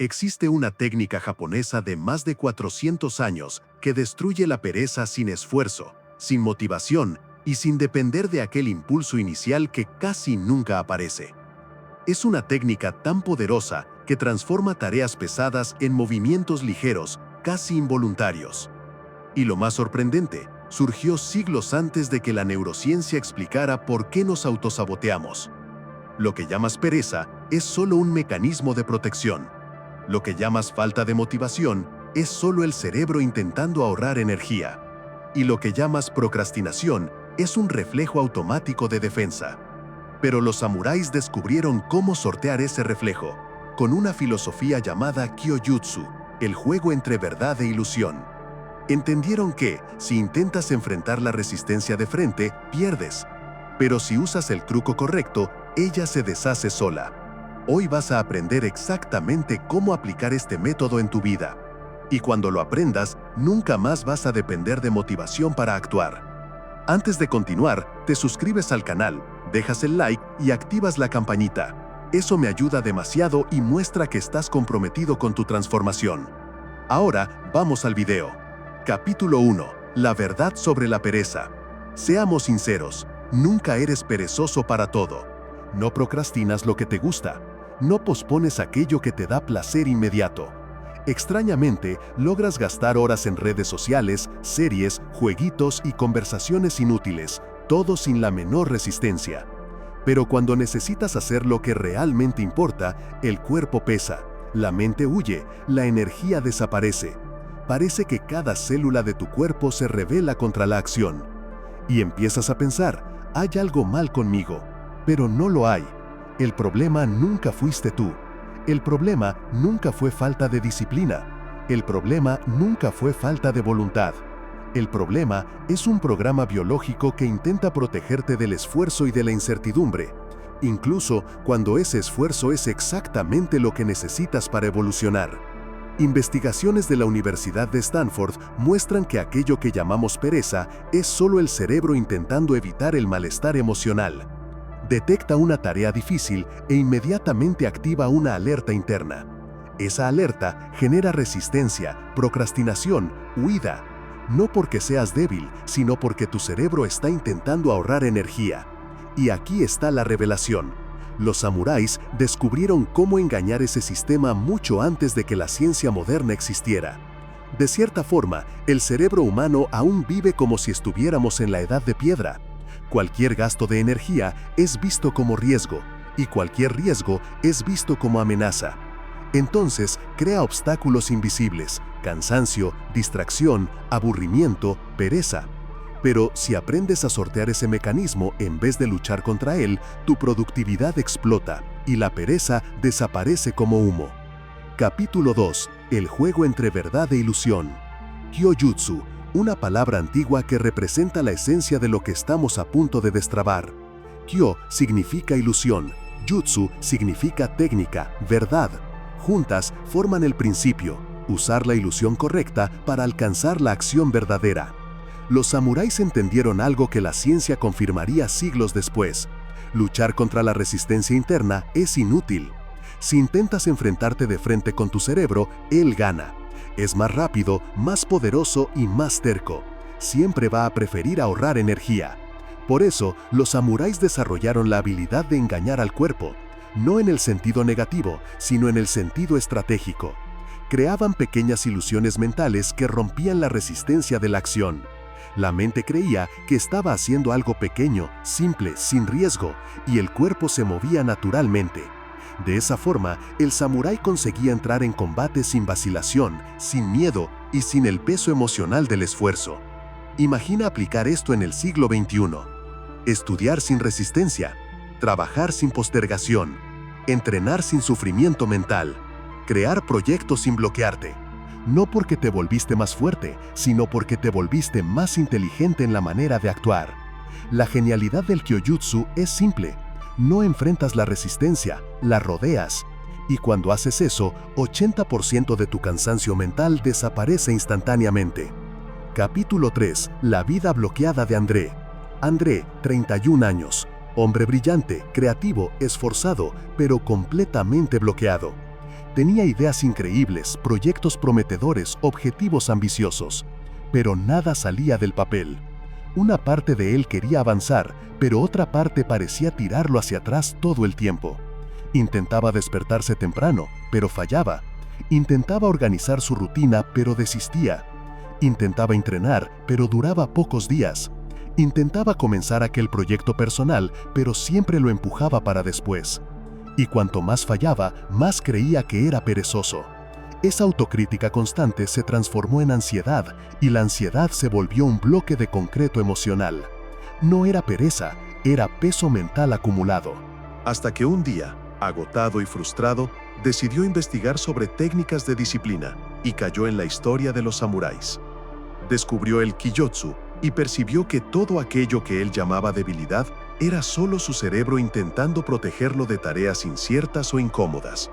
Existe una técnica japonesa de más de 400 años que destruye la pereza sin esfuerzo, sin motivación y sin depender de aquel impulso inicial que casi nunca aparece. Es una técnica tan poderosa que transforma tareas pesadas en movimientos ligeros, casi involuntarios. Y lo más sorprendente, surgió siglos antes de que la neurociencia explicara por qué nos autosaboteamos. Lo que llamas pereza es solo un mecanismo de protección. Lo que llamas falta de motivación es solo el cerebro intentando ahorrar energía. Y lo que llamas procrastinación es un reflejo automático de defensa. Pero los samuráis descubrieron cómo sortear ese reflejo, con una filosofía llamada Kyojutsu, el juego entre verdad e ilusión. Entendieron que, si intentas enfrentar la resistencia de frente, pierdes. Pero si usas el truco correcto, ella se deshace sola. Hoy vas a aprender exactamente cómo aplicar este método en tu vida. Y cuando lo aprendas, nunca más vas a depender de motivación para actuar. Antes de continuar, te suscribes al canal, dejas el like y activas la campanita. Eso me ayuda demasiado y muestra que estás comprometido con tu transformación. Ahora, vamos al video. Capítulo 1. La verdad sobre la pereza. Seamos sinceros, nunca eres perezoso para todo. No procrastinas lo que te gusta. No pospones aquello que te da placer inmediato. Extrañamente, logras gastar horas en redes sociales, series, jueguitos y conversaciones inútiles, todo sin la menor resistencia. Pero cuando necesitas hacer lo que realmente importa, el cuerpo pesa, la mente huye, la energía desaparece. Parece que cada célula de tu cuerpo se rebela contra la acción. Y empiezas a pensar, hay algo mal conmigo, pero no lo hay. El problema nunca fuiste tú. El problema nunca fue falta de disciplina. El problema nunca fue falta de voluntad. El problema es un programa biológico que intenta protegerte del esfuerzo y de la incertidumbre, incluso cuando ese esfuerzo es exactamente lo que necesitas para evolucionar. Investigaciones de la Universidad de Stanford muestran que aquello que llamamos pereza es solo el cerebro intentando evitar el malestar emocional. Detecta una tarea difícil e inmediatamente activa una alerta interna. Esa alerta genera resistencia, procrastinación, huida. No porque seas débil, sino porque tu cerebro está intentando ahorrar energía. Y aquí está la revelación. Los samuráis descubrieron cómo engañar ese sistema mucho antes de que la ciencia moderna existiera. De cierta forma, el cerebro humano aún vive como si estuviéramos en la edad de piedra. Cualquier gasto de energía es visto como riesgo, y cualquier riesgo es visto como amenaza. Entonces, crea obstáculos invisibles, cansancio, distracción, aburrimiento, pereza. Pero si aprendes a sortear ese mecanismo en vez de luchar contra él, tu productividad explota y la pereza desaparece como humo. Capítulo 2. El juego entre verdad e ilusión. Kyojutsu, una palabra antigua que representa la esencia de lo que estamos a punto de destrabar. Kyo significa ilusión, jutsu significa técnica, verdad. Juntas forman el principio, usar la ilusión correcta para alcanzar la acción verdadera. Los samuráis entendieron algo que la ciencia confirmaría siglos después. Luchar contra la resistencia interna es inútil. Si intentas enfrentarte de frente con tu cerebro, él gana. Es más rápido, más poderoso y más terco. Siempre va a preferir ahorrar energía. Por eso, los samuráis desarrollaron la habilidad de engañar al cuerpo, no en el sentido negativo, sino en el sentido estratégico. Creaban pequeñas ilusiones mentales que rompían la resistencia de la acción. La mente creía que estaba haciendo algo pequeño, simple, sin riesgo, y el cuerpo se movía naturalmente. De esa forma, el samurái conseguía entrar en combate sin vacilación, sin miedo y sin el peso emocional del esfuerzo. Imagina aplicar esto en el siglo XXI. Estudiar sin resistencia, trabajar sin postergación, entrenar sin sufrimiento mental, crear proyectos sin bloquearte. No porque te volviste más fuerte, sino porque te volviste más inteligente en la manera de actuar. La genialidad del Kyojutsu es simple. No enfrentas la resistencia, la rodeas. Y cuando haces eso, 80% de tu cansancio mental desaparece instantáneamente. Capítulo 3. La vida bloqueada de André. André, 31 años. Hombre brillante, creativo, esforzado, pero completamente bloqueado. Tenía ideas increíbles, proyectos prometedores, objetivos ambiciosos, pero nada salía del papel. Una parte de él quería avanzar, pero otra parte parecía tirarlo hacia atrás todo el tiempo. Intentaba despertarse temprano, pero fallaba. Intentaba organizar su rutina, pero desistía. Intentaba entrenar, pero duraba pocos días. Intentaba comenzar aquel proyecto personal, pero siempre lo empujaba para después. Y cuanto más fallaba, más creía que era perezoso. Esa autocrítica constante se transformó en ansiedad, y la ansiedad se volvió un bloque de concreto emocional. No era pereza, era peso mental acumulado. Hasta que un día, agotado y frustrado, decidió investigar sobre técnicas de disciplina y cayó en la historia de los samuráis. Descubrió el Kijotsu y percibió que todo aquello que él llamaba debilidad era solo su cerebro intentando protegerlo de tareas inciertas o incómodas.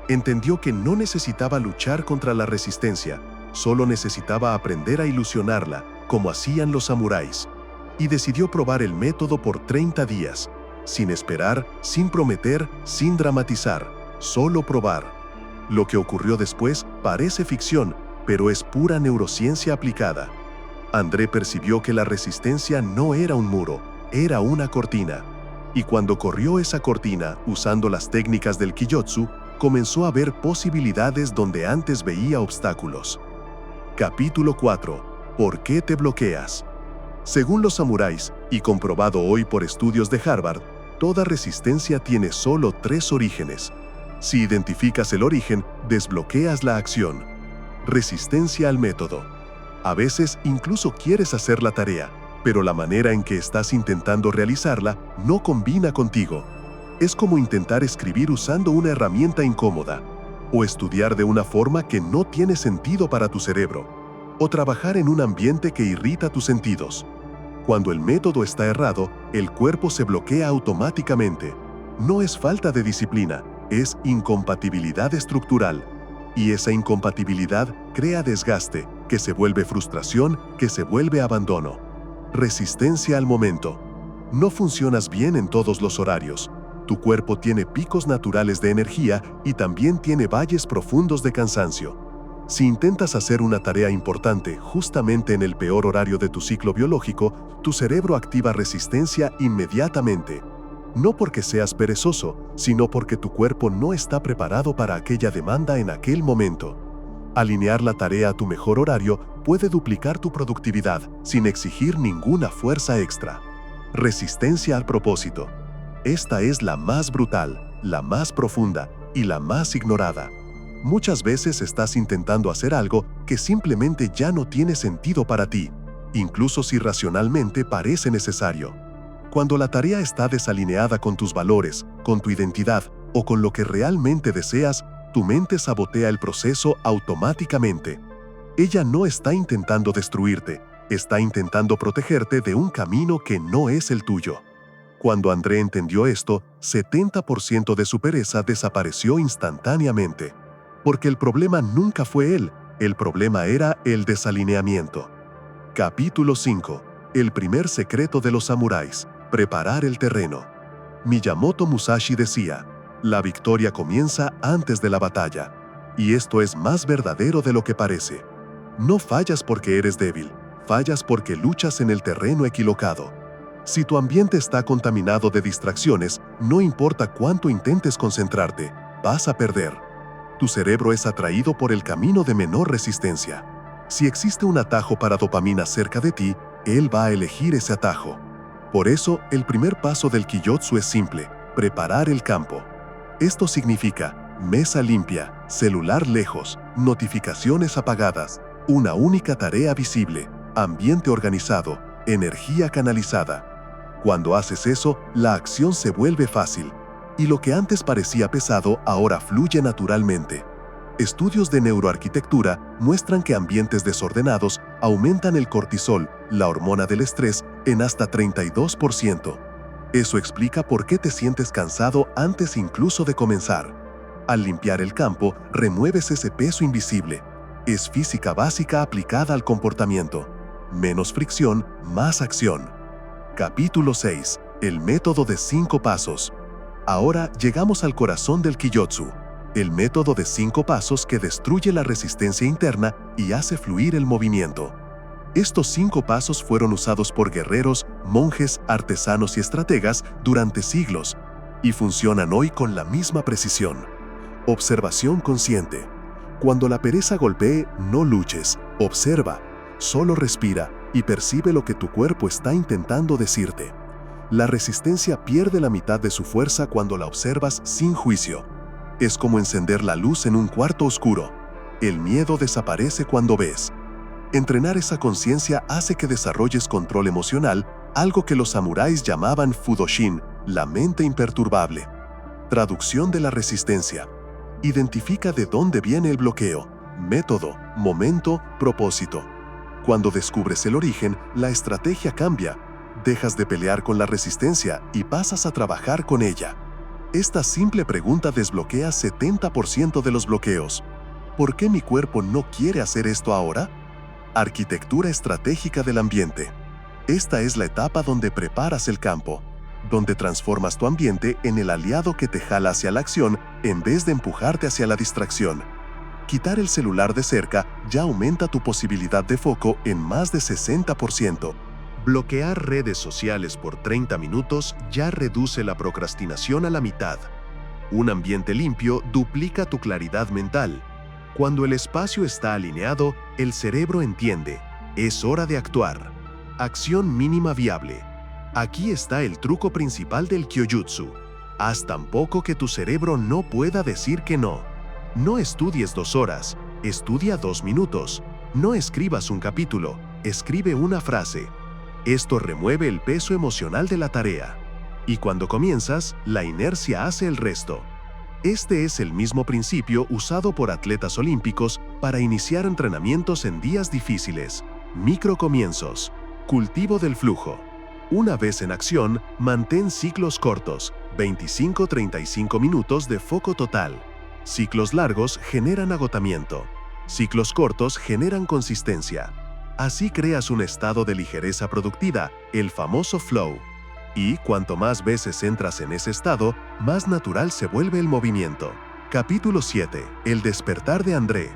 Entendió que no necesitaba luchar contra la resistencia, solo necesitaba aprender a ilusionarla, como hacían los samuráis. Y decidió probar el método por 30 días, sin esperar, sin prometer, sin dramatizar, solo probar. Lo que ocurrió después parece ficción, pero es pura neurociencia aplicada. André percibió que la resistencia no era un muro, era una cortina. Y cuando corrió esa cortina, usando las técnicas del Kijotsu, comenzó a ver posibilidades donde antes veía obstáculos. Capítulo 4. ¿Por qué te bloqueas? Según los samuráis, y comprobado hoy por estudios de Harvard, toda resistencia tiene solo 3 orígenes. Si identificas el origen, desbloqueas la acción. Resistencia al método. A veces incluso quieres hacer la tarea, pero la manera en que estás intentando realizarla no combina contigo. Es como intentar escribir usando una herramienta incómoda, o estudiar de una forma que no tiene sentido para tu cerebro, o trabajar en un ambiente que irrita tus sentidos. Cuando el método está errado, el cuerpo se bloquea automáticamente. No es falta de disciplina, es incompatibilidad estructural. Y esa incompatibilidad crea desgaste, que se vuelve frustración, que se vuelve abandono. Resistencia al momento. No funcionas bien en todos los horarios. Tu cuerpo tiene picos naturales de energía y también tiene valles profundos de cansancio. Si intentas hacer una tarea importante justamente en el peor horario de tu ciclo biológico, tu cerebro activa resistencia inmediatamente. No porque seas perezoso, sino porque tu cuerpo no está preparado para aquella demanda en aquel momento. Alinear la tarea a tu mejor horario puede duplicar tu productividad sin exigir ninguna fuerza extra. Resistencia al propósito. Esta es la más brutal, la más profunda y la más ignorada. Muchas veces estás intentando hacer algo que simplemente ya no tiene sentido para ti, incluso si racionalmente parece necesario. Cuando la tarea está desalineada con tus valores, con tu identidad o con lo que realmente deseas, tu mente sabotea el proceso automáticamente. Ella no está intentando destruirte, está intentando protegerte de un camino que no es el tuyo. Cuando André entendió esto, 70% de su pereza desapareció instantáneamente. Porque el problema nunca fue él, el problema era el desalineamiento. Capítulo 5. El primer secreto de los samuráis: preparar el terreno. Miyamoto Musashi decía, la victoria comienza antes de la batalla. Y esto es más verdadero de lo que parece. No fallas porque eres débil, fallas porque luchas en el terreno equivocado. Si tu ambiente está contaminado de distracciones, no importa cuánto intentes concentrarte, vas a perder. Tu cerebro es atraído por el camino de menor resistencia. Si existe un atajo para dopamina cerca de ti, él va a elegir ese atajo. Por eso, el primer paso del Kijotsu es simple: preparar el campo. Esto significa mesa limpia, celular lejos, notificaciones apagadas, una única tarea visible, ambiente organizado, energía canalizada. Cuando haces eso, la acción se vuelve fácil. Y lo que antes parecía pesado ahora fluye naturalmente. Estudios de neuroarquitectura muestran que ambientes desordenados aumentan el cortisol, la hormona del estrés, en hasta 32%. Eso explica por qué te sientes cansado antes incluso de comenzar. Al limpiar el campo, remueves ese peso invisible. Es física básica aplicada al comportamiento. Menos fricción, más acción. Capítulo 6. El método de 5 pasos. Ahora llegamos al corazón del Kijotsu, el método de 5 pasos que destruye la resistencia interna y hace fluir el movimiento. Estos 5 pasos fueron usados por guerreros, monjes, artesanos y estrategas durante siglos y funcionan hoy con la misma precisión. Observación consciente. Cuando la pereza golpee, no luches, observa, solo respira y percibe lo que tu cuerpo está intentando decirte. La resistencia pierde la mitad de su fuerza cuando la observas sin juicio. Es como encender la luz en un cuarto oscuro. El miedo desaparece cuando ves. Entrenar esa conciencia hace que desarrolles control emocional, algo que los samuráis llamaban Fudoshin, la mente imperturbable. Traducción de la resistencia. Identifica de dónde viene el bloqueo. Método, momento, propósito. Cuando descubres el origen, la estrategia cambia. Dejas de pelear con la resistencia y pasas a trabajar con ella. Esta simple pregunta desbloquea 70% de los bloqueos. ¿Por qué mi cuerpo no quiere hacer esto ahora? Arquitectura estratégica del ambiente. Esta es la etapa donde preparas el campo, donde transformas tu ambiente en el aliado que te jala hacia la acción en vez de empujarte hacia la distracción. Quitar el celular de cerca ya aumenta tu posibilidad de foco en más de 60%. Bloquear redes sociales por 30 minutos ya reduce la procrastinación a la mitad. Un ambiente limpio duplica tu claridad mental. Cuando el espacio está alineado, el cerebro entiende, es hora de actuar. Acción mínima viable. Aquí está el truco principal del Kyojutsu. Haz tan poco que tu cerebro no pueda decir que no. No estudies 2 horas, estudia 2 minutos. No escribas un capítulo, escribe una frase. Esto remueve el peso emocional de la tarea. Y cuando comienzas, la inercia hace el resto. Este es el mismo principio usado por atletas olímpicos para iniciar entrenamientos en días difíciles. Microcomienzos. Cultivo del flujo. Una vez en acción, mantén ciclos cortos, 25-35 minutos de foco total. Ciclos largos generan agotamiento. Ciclos cortos generan consistencia. Así creas un estado de ligereza productiva, el famoso flow. Y cuanto más veces entras en ese estado, más natural se vuelve el movimiento. Capítulo 7. El despertar de André.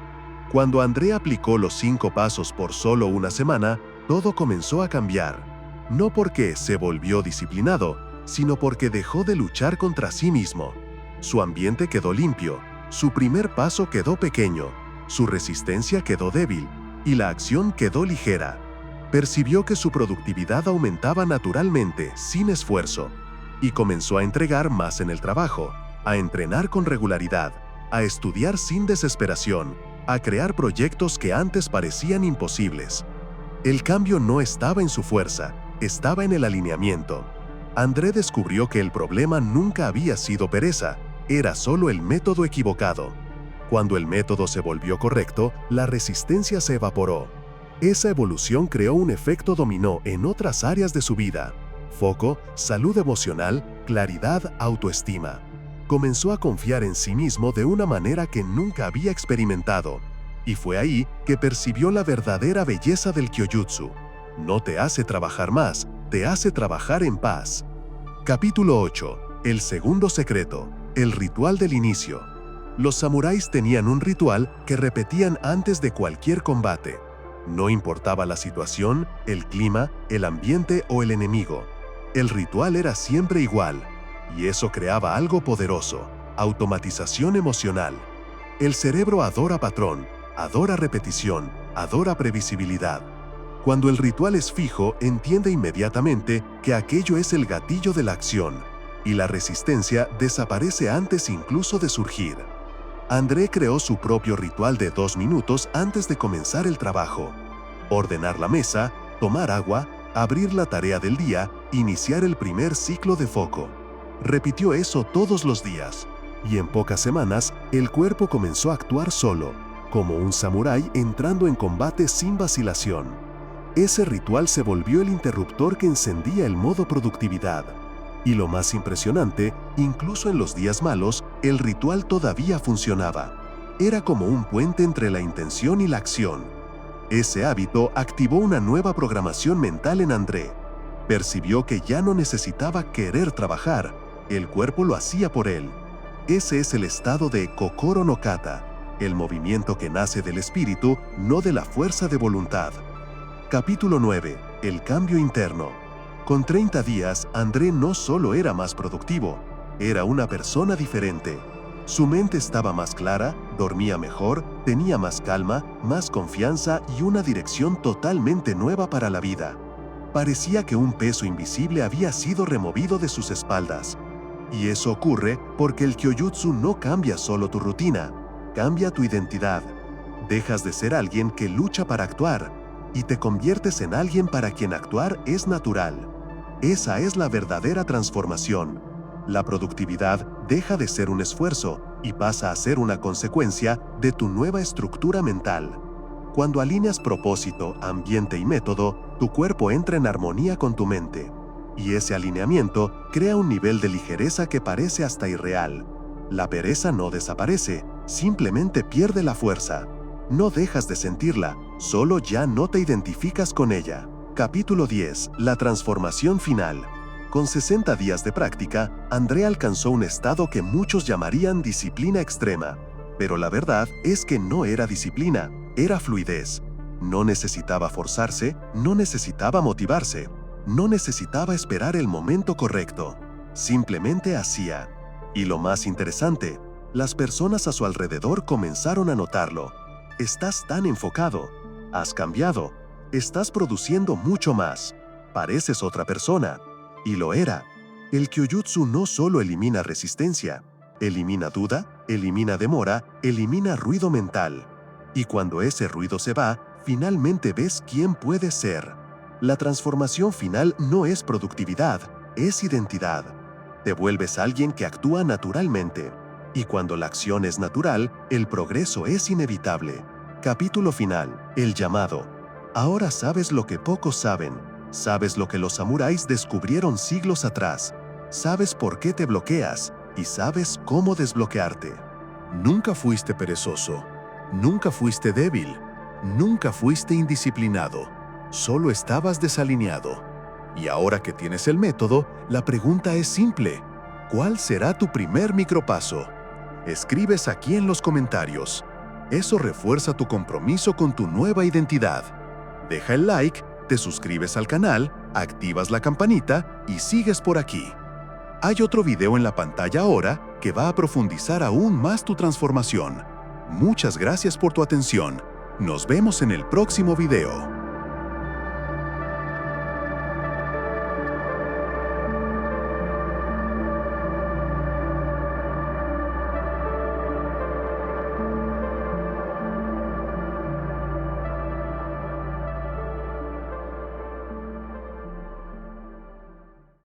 Cuando André aplicó los 5 pasos por solo una semana, todo comenzó a cambiar. No porque se volvió disciplinado, sino porque dejó de luchar contra sí mismo. Su ambiente quedó limpio, su primer paso quedó pequeño, su resistencia quedó débil y la acción quedó ligera. Percibió que su productividad aumentaba naturalmente, sin esfuerzo, y comenzó a entregar más en el trabajo, a entrenar con regularidad, a estudiar sin desesperación, a crear proyectos que antes parecían imposibles. El cambio no estaba en su fuerza, estaba en el alineamiento. André descubrió que el problema nunca había sido pereza, era solo el método equivocado. Cuando el método se volvió correcto, la resistencia se evaporó. Esa evolución creó un efecto dominó en otras áreas de su vida: foco, salud emocional, claridad, autoestima. Comenzó a confiar en sí mismo de una manera que nunca había experimentado. Y fue ahí que percibió la verdadera belleza del Kyojutsu. No te hace trabajar más, te hace trabajar en paz. Capítulo 8. El segundo secreto. El ritual del inicio. Los samuráis tenían un ritual que repetían antes de cualquier combate. No importaba la situación, el clima, el ambiente o el enemigo. El ritual era siempre igual, y eso creaba algo poderoso: automatización emocional. El cerebro adora patrón, adora repetición, adora previsibilidad. Cuando el ritual es fijo, entiende inmediatamente que aquello es el gatillo de la acción, y la resistencia desaparece antes incluso de surgir. André creó su propio ritual de 2 minutos antes de comenzar el trabajo. Ordenar la mesa, tomar agua, abrir la tarea del día, iniciar el primer ciclo de foco. Repitió eso todos los días, y en pocas semanas el cuerpo comenzó a actuar solo, como un samurái entrando en combate sin vacilación. Ese ritual se volvió el interruptor que encendía el modo productividad. Y lo más impresionante, incluso en los días malos, el ritual todavía funcionaba. Era como un puente entre la intención y la acción. Ese hábito activó una nueva programación mental en André. Percibió que ya no necesitaba querer trabajar, el cuerpo lo hacía por él. Ese es el estado de Kokoro no Kata, el movimiento que nace del espíritu, no de la fuerza de voluntad. Capítulo 9. El cambio interno. Con 30 días, André no solo era más productivo, era una persona diferente. Su mente estaba más clara, dormía mejor, tenía más calma, más confianza y una dirección totalmente nueva para la vida. Parecía que un peso invisible había sido removido de sus espaldas. Y eso ocurre porque el Kyojutsu no cambia solo tu rutina, cambia tu identidad. Dejas de ser alguien que lucha para actuar y te conviertes en alguien para quien actuar es natural. Esa es la verdadera transformación. La productividad deja de ser un esfuerzo y pasa a ser una consecuencia de tu nueva estructura mental. Cuando alineas propósito, ambiente y método, tu cuerpo entra en armonía con tu mente. Y ese alineamiento crea un nivel de ligereza que parece hasta irreal. La pereza no desaparece, simplemente pierde la fuerza. No dejas de sentirla, solo ya no te identificas con ella. Capítulo 10. La transformación final. Con 60 días de práctica, André alcanzó un estado que muchos llamarían disciplina extrema. Pero la verdad es que no era disciplina, era fluidez. No necesitaba forzarse, no necesitaba motivarse. No necesitaba esperar el momento correcto, simplemente hacía. Y lo más interesante, las personas a su alrededor comenzaron a notarlo. Estás tan enfocado, has cambiado, estás produciendo mucho más, pareces otra persona. Y lo era. El Kyojutsu no solo elimina resistencia, elimina duda, elimina demora, elimina ruido mental. Y cuando ese ruido se va, finalmente ves quién puedes ser. La transformación final no es productividad, es identidad. Te vuelves alguien que actúa naturalmente. Y cuando la acción es natural, el progreso es inevitable. Capítulo final. El llamado. Ahora sabes lo que pocos saben. Sabes lo que los samuráis descubrieron siglos atrás. Sabes por qué te bloqueas y sabes cómo desbloquearte. Nunca fuiste perezoso. Nunca fuiste débil. Nunca fuiste indisciplinado. Solo estabas desalineado. Y ahora que tienes el método, la pregunta es simple. ¿Cuál será tu primer micropaso? Escribes aquí en los comentarios. Eso refuerza tu compromiso con tu nueva identidad. Deja el like, te suscribes al canal, activas la campanita y sigues por aquí. Hay otro video en la pantalla ahora que va a profundizar aún más tu transformación. Muchas gracias por tu atención. Nos vemos en el próximo video.